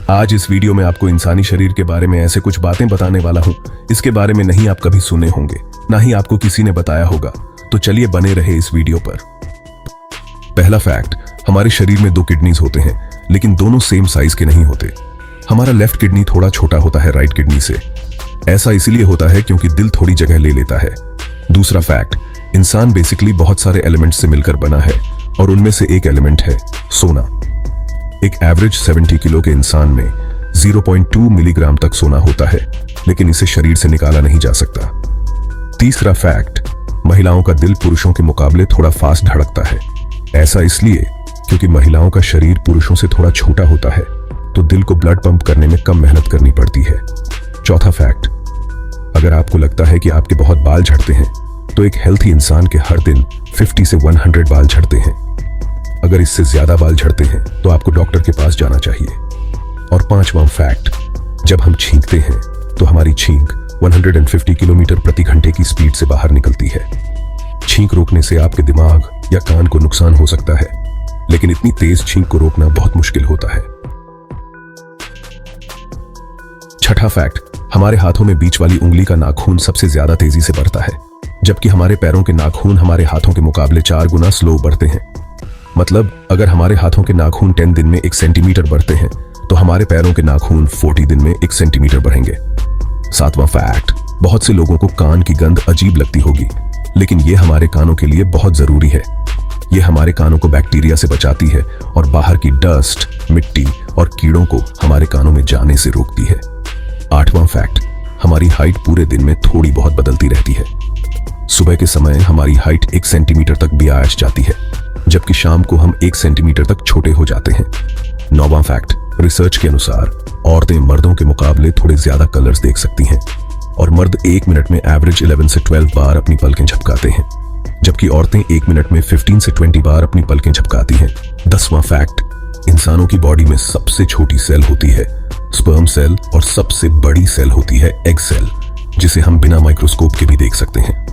आज इस वीडियो में आपको इंसानी शरीर के बारे में ऐसे कुछ बातें बताने वाला हूं, इसके बारे में नहीं आप कभी सुने होंगे, ना ही आपको किसी ने बताया होगा। तो चलिए बने रहे इस वीडियो पर। पहला फैक्ट, हमारे शरीर में 2 किडनीज होते हैं, लेकिन दोनों सेम साइज के नहीं होते। हमारा लेफ्ट किडनी थोड़ा छोटा होता है राइट किडनी से। ऐसा इसलिए होता है क्योंकि दिल थोड़ी जगह ले लेता है। दूसरा फैक्ट, इंसान बेसिकली बहुत सारे एलिमेंट्स से मिलकर बना है और उनमें से एक एलिमेंट है सोना। एक एवरेज 70 किलो के इंसान में 0.2 मिलीग्राम तक सोना होता है, लेकिन इसे शरीर से निकाला नहीं जा सकता। तीसरा फैक्ट, महिलाओं का दिल पुरुषों के मुकाबले थोड़ा फास्ट धड़कता है। ऐसा इसलिए क्योंकि महिलाओं का शरीर पुरुषों से थोड़ा छोटा होता है, तो दिल को ब्लड पंप करने में कम मेहनत करनी पड़ती है। चौथा फैक्ट, अगर आपको लगता है कि आपके बहुत बाल झड़ते हैं, तो एक हेल्थी इंसान के हर दिन 50 से 100 बाल झड़ते हैं। अगर इससे ज्यादा बाल झड़ते हैं तो आपको डॉक्टर के पास जाना चाहिए। और पांचवां फैक्ट, जब हम छींकते हैं तो हमारी छींक 150 किलोमीटर प्रति घंटे की स्पीड से बाहर निकलती है। छींक रोकने से आपके दिमाग या कान को नुकसान हो सकता है, लेकिन इतनी तेज छींक को रोकना बहुत मुश्किल होता है। छठा फैक्ट, हमारे हाथों में बीच वाली उंगली का नाखून सबसे ज्यादा तेजी से बढ़ता है, जबकि हमारे पैरों के नाखून हमारे हाथों के मुकाबले 4 गुना स्लो बढ़ते हैं। मतलब अगर हमारे हाथों के नाखून 10 दिन में 1 सेंटीमीटर बढ़ते हैं, तो हमारे पैरों के नाखून 40 दिन में 1 सेंटीमीटर बढ़ेंगे। सातवां फैक्ट, बहुत से लोगों को कान की गंध अजीब लगती होगी, लेकिन यह हमारे कानों के लिए बहुत जरूरी है। यह हमारे कानों को बैक्टीरिया से बचाती है और बाहर की डस्ट, मिट्टी और कीड़ों को हमारे कानों में जाने से रोकती है। आठवां फैक्ट, हमारी हाइट पूरे दिन में थोड़ी बहुत बदलती रहती है। सुबह के समय हमारी हाइट 1 सेंटीमीटर तक भी आ जाती है, जबकि शाम को हम 1 सेंटीमीटर तक छोटे हो जाते हैं। नौवां फैक्ट, रिसर्च के अनुसार औरतें मर्दों के मुकाबले थोड़े ज्यादा कलर्स देख सकती हैं और मर्द 1 मिनट में एवरेज 11 से 12 बार अपनी पलकें झपकाते हैं, जबकि औरतें 1 मिनट में 15 से 20 बार अपनी पलकें झपकाती हैं। 10वां फैक्ट, इंसानों की बॉडी में सबसे छोटी सेल होती है स्पर्म सेल और सबसे बड़ी सेल होती है एग सेल, जिसे हम बिना माइक्रोस्कोप के भी देख सकते हैं।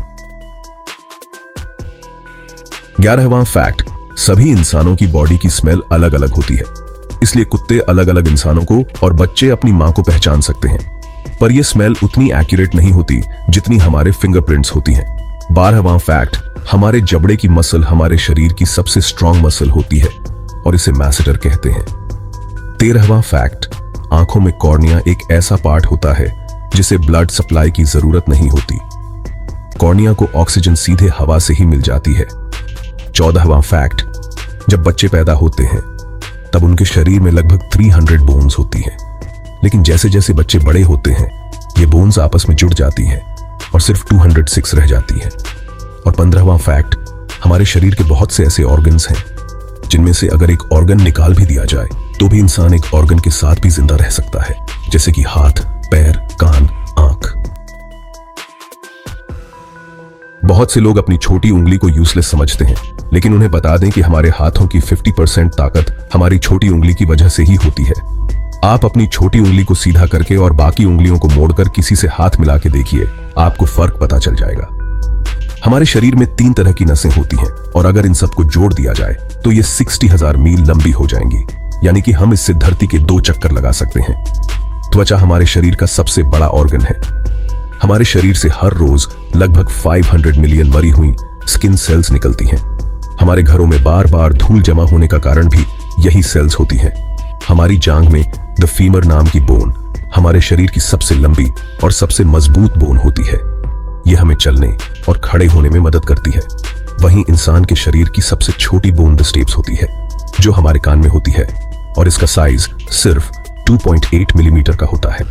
11वां फैक्ट, सभी इंसानों की बॉडी की स्मेल अलग अलग होती है, इसलिए कुत्ते अलग अलग इंसानों को और बच्चे अपनी मां को पहचान सकते हैं, पर यह स्मेल उतनी एक्यूरेट नहीं होती जितनी हमारे फिंगरप्रिंट्स होती हैं। 12वां फैक्ट, हमारे जबड़े की मसल हमारे शरीर की सबसे स्ट्रॉन्ग मसल होती है और इसे मैसेटर कहते हैं। 13वां फैक्ट, आंखों में कॉर्निया एक ऐसा पार्ट होता है जिसे ब्लड सप्लाई की जरूरत नहीं होती। कॉर्निया को ऑक्सीजन सीधे हवा से ही मिल जाती है। 14वां फैक्ट, जब बच्चे पैदा होते हैं तब उनके शरीर में लगभग 300 बोन्स होती हैं, लेकिन जैसे जैसे बच्चे बड़े होते हैं ये बोन्स आपस में जुड़ जाती हैं और सिर्फ 206 रह जाती हैं। और 15वां फैक्ट, हमारे शरीर के बहुत से ऐसे ऑर्गन्स हैं जिनमें से अगर एक ऑर्गन निकाल भी दिया जाए तो भी इंसान एक ऑर्गन के साथ भी जिंदा रह सकता है, जैसे कि हाथ, पैर, कान, आंख। बहुत से लोग अपनी छोटी उंगली को यूजलेस समझते हैं, लेकिन उन्हें बता दें कि हमारे हाथों की 50% ताकत हमारी छोटी उंगली की वजह से ही होती है। आप अपनी छोटी उंगली को सीधा करके और बाकी उंगलियों को मोड़कर किसी से हाथ मिला के देखिए, आपको फर्क पता चल जाएगा। हमारे शरीर में 3 तरह की नसें होती हैं और अगर इन सबको जोड़ दिया जाए तो ये 60,000 मील लंबी हो जाएंगी, यानी कि हम इससे धरती के 2 चक्कर लगा सकते हैं। त्वचा हमारे शरीर का सबसे बड़ा ऑर्गन है। हमारे शरीर से हर रोज लगभग 500 मिलियन मरी हुई स्किन सेल्स निकलती हैं। हमारे घरों में बार बार धूल जमा होने का कारण भी यही सेल्स होती हैं। हमारी जांघ में द फीमर नाम की बोन हमारे शरीर की सबसे लंबी और सबसे मजबूत बोन होती है। यह हमें चलने और खड़े होने में मदद करती है। वहीं इंसान के शरीर की सबसे छोटी बोन द स्टेप्स होती है, जो हमारे कान में होती है और इसका साइज सिर्फ 2.8 मिलीमीटर का होता है।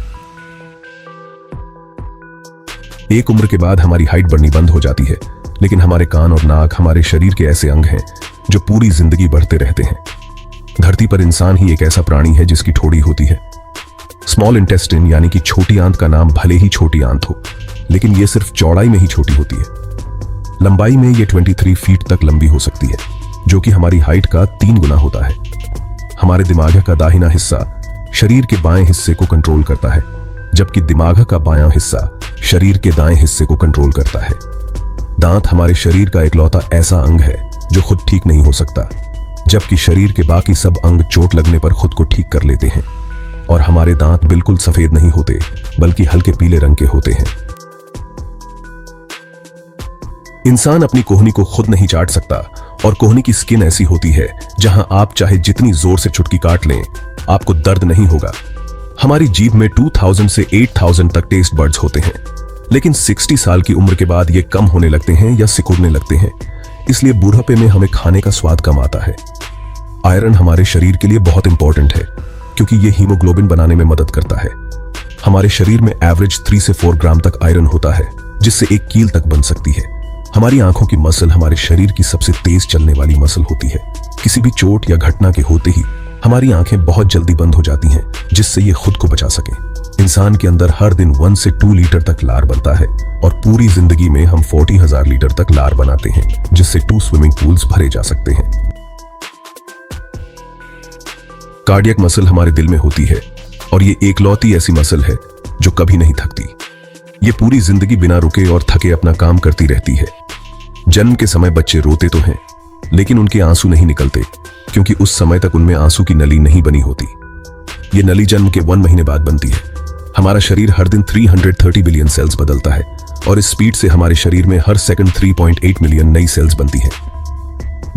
एक उम्र के बाद हमारी हाइट बढ़नी बंद हो जाती है, लेकिन हमारे कान और नाक हमारे शरीर के ऐसे अंग हैं जो पूरी जिंदगी बढ़ते रहते हैं। धरती पर इंसान ही एक ऐसा प्राणी है जिसकी ठोड़ी होती है। स्मॉल इंटेस्टाइन यानी कि छोटी आंत का नाम भले ही छोटी आंत हो, लेकिन यह सिर्फ चौड़ाई में ही छोटी होती है। लंबाई में यह 23 फीट तक लंबी हो सकती है, जो कि हमारी हाइट का 3 गुना होता है। हमारे दिमाग का दाहिना हिस्सा शरीर के बाएं हिस्से को कंट्रोल करता है, जबकि दिमाग का बायां हिस्सा शरीर के दाएं हिस्से को कंट्रोल करता है। दांत हमारे शरीर का इकलौता ऐसा अंग है जो खुद ठीक नहीं हो सकता, जबकि शरीर के बाकी सब अंग चोट लगने पर खुद को ठीक कर लेते हैं। और हमारे दांत बिल्कुल सफेद नहीं होते बल्कि हल्के पीले रंग के होते हैं। इंसान अपनी कोहनी को खुद नहीं चाट सकता और कोहनी की स्किन ऐसी होती है जहां आप चाहे जितनी जोर से चुटकी काट लें आपको दर्द नहीं होगा। हमारी जीभ में 2000 से 8000 तक टेस्ट बर्ड्स होते हैं, लेकिन 60 साल की उम्र के बाद ये कम होने लगते हैं या सिकुड़ने लगते हैं, इसलिए बुढ़ापे में हमें खाने का स्वाद कम आता है। आयरन हमारे शरीर के लिए बहुत इंपॉर्टेंट है क्योंकि ये हीमोग्लोबिन बनाने में मदद करता है। हमारे शरीर में एवरेज 3 से 4 ग्राम तक आयरन होता है, जिससे एक कील तक बन सकती है। हमारी आंखों की मसल हमारे शरीर की सबसे तेज चलने वाली मसल होती है। किसी भी चोट या घटना के होते ही हमारी आंखें बहुत जल्दी बंद हो जाती हैं, जिससे ये खुद को बचा सके। इंसान के अंदर हर दिन 1 से 2 लीटर तक लार बनता है और पूरी जिंदगी में हम 40,000 लीटर तक लार बनाते हैं, जिससे 2 स्विमिंग पूल्स भरे जा सकते हैं। कार्डियक मसल हमारे दिल में होती है और ये एकलौती ऐसी मसल है जो कभी नहीं थकती। ये पूरी जिंदगी बिना रुके और थके अपना काम करती रहती है। जन्म के समय बच्चे रोते तो हैं, लेकिन उनके आंसू नहीं निकलते क्योंकि उस समय तक उनमें आंसू की नली नहीं बनी होती। ये नली जन्म के 1 महीने बाद बनती है। हमारा शरीर हर दिन 330 बिलियन सेल्स बदलता है और इस स्पीड से हमारे शरीर में हर सेकंड 3.8 मिलियन नई सेल्स बनती हैं।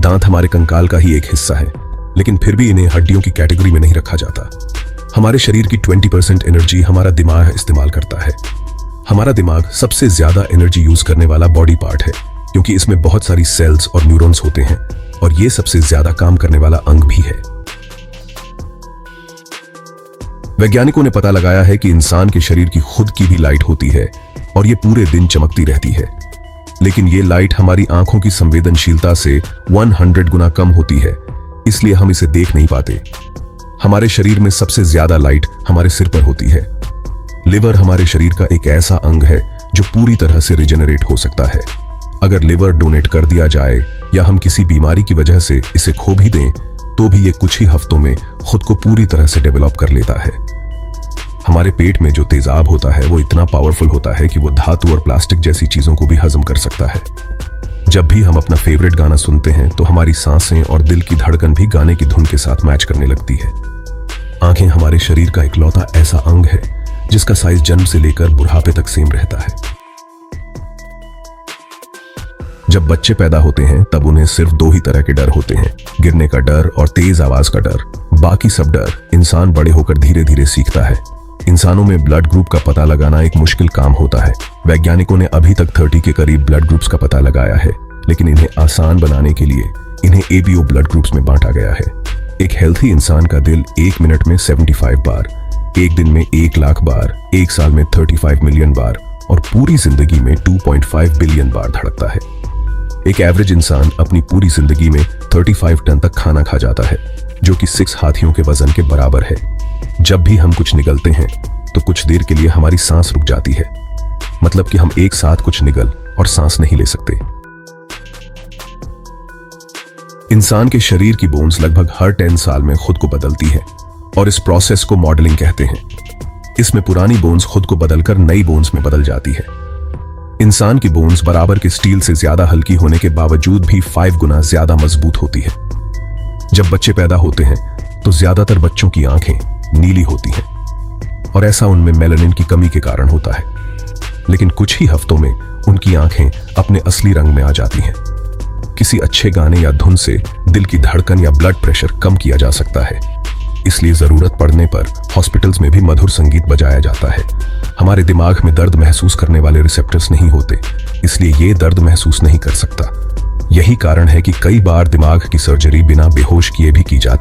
दांत हमारे कंकाल का ही एक हिस्सा है, लेकिन फिर भी इन्हें हड्डियों की कैटेगरी में नहीं रखा जाता। हमारे शरीर की 20% एनर्जी हमारा दिमाग इस्तेमाल करता है। हमारा दिमाग सबसे ज्यादा एनर्जी यूज करने वाला बॉडी पार्ट है क्योंकि इसमें बहुत सारी सेल्स और न्यूरॉन्स होते हैं और ये सबसे ज्यादा काम करने वाला अंग भी है। वैज्ञानिकों ने पता लगाया है कि इंसान के शरीर की खुद की भी लाइट होती है और ये पूरे दिन चमकती रहती है, लेकिन ये लाइट हमारी आंखों की संवेदनशीलता से 100 गुना कम होती है, इसलिए हम इसे देख नहीं पाते। हमारे शरीर में सबसे ज्यादा लाइट हमारे सिर पर होती है। लिवर हमारे शरीर का एक ऐसा अंग है जो पूरी तरह से रिजेनरेट हो सकता है। अगर लिवर डोनेट कर दिया जाए या हम किसी बीमारी की वजह से इसे खो भी दें तो भी ये कुछ ही हफ्तों में खुद को पूरी तरह से डेवलप कर लेता है। हमारे पेट में जो तेजाब होता है वो इतना पावरफुल होता है कि वो धातु और प्लास्टिक जैसी चीजों को भी हजम कर सकता है। जब भी हम अपना फेवरेट गाना सुनते हैं तो हमारी सांसें और दिल की धड़कन भी गाने की धुन के साथ मैच करने लगती है। आंखें हमारे शरीर का इकलौता ऐसा अंग है जिसका साइज जन्म से लेकर बुढ़ापे तक सेम रहता है। जब बच्चे पैदा होते हैं तब उन्हें सिर्फ 2 ही तरह के डर होते हैं, गिरने का डर और तेज आवाज का डर। बाकी सब डर इंसान बड़े होकर धीरे धीरे सीखता है। इंसानों में ब्लड ग्रुप का पता लगाना एक मुश्किल काम होता है। वैज्ञानिकों ने अभी तक 30 के करीब ब्लड ग्रुप्स का पता लगाया है, लेकिन इन्हें आसान बनाने के लिए इन्हें ABO ब्लड ग्रुप्स में बांटा गया है। एक हेल्थी इंसान का दिल 1 मिनट में 75 बार, एक दिन में 1 लाख बार, एक साल में 35 मिलियन बार और पूरी जिंदगी में 2.5 बिलियन बार धड़कता है। एक एवरेज इंसान अपनी पूरी जिंदगी में 35 टन तक खाना खा जाता है, जो कि 6 हाथियों के वजन के बराबर है। जब भी हम कुछ निगलते हैं तो कुछ देर के लिए हमारी सांस रुक जाती है, मतलब कि हम एक साथ कुछ निगल और सांस नहीं ले सकते। इंसान के शरीर की बोन्स लगभग हर 10 साल में खुद को बदलती है और इस प्रोसेस को मॉडलिंग कहते हैं। इसमें पुरानी बोन्स खुद को बदलकर नई बोन्स में बदल जाती है। इंसान की बोन्स बराबर के स्टील से ज्यादा हल्की होने के बावजूद भी 5 गुना ज्यादा मजबूत होती है। जब बच्चे पैदा होते हैं तो ज्यादातर बच्चों की आंखें नीली होती हैं और ऐसा उनमें मेलानिन की कमी के कारण होता है, लेकिन कुछ ही हफ्तों में उनकी आंखें अपने असली रंग में आ जाती हैं। किसी अच्छे गाने या धुन से दिल की धड़कन या ब्लड प्रेशर कम किया जा सकता है, इसलिए जरूरत पड़ने पर हॉस्पिटल्स में भी मधुर संगीत बजाया जाता है। हमारे दिमाग में दर्द महसूस करने वाले रिसेप्टर्स नहीं होते, इसलिए ये दर्द महसूस नहीं कर सकता। यही कारण है कि कई बार दिमाग की सर्जरी बिना बेहोश किए भी की जाती है।